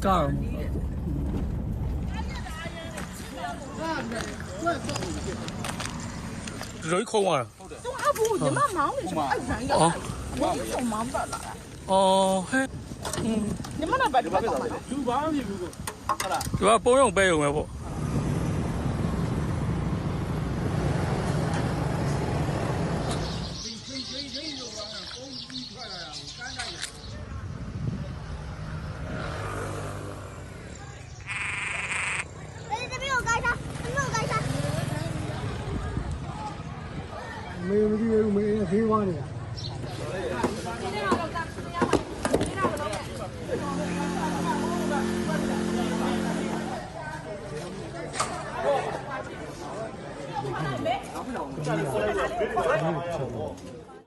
ကြားရိုးခုံးသွားတာတော့အဘူးညီမမောင်းနေချင်အဲ့ဆန်ရောက်ဘာလို့ဆိုမောင်းပါလားအော်ဟဲ့ညီမတော့ဘာလို့ပါလဲလူဘာမှမဖြစ်ဘူးကိုဟုတ်လားဒီကပုံရုံပဲရုံပဲပေါ့မေမကြည့်ဘူးမေဖေးသွားနေတာ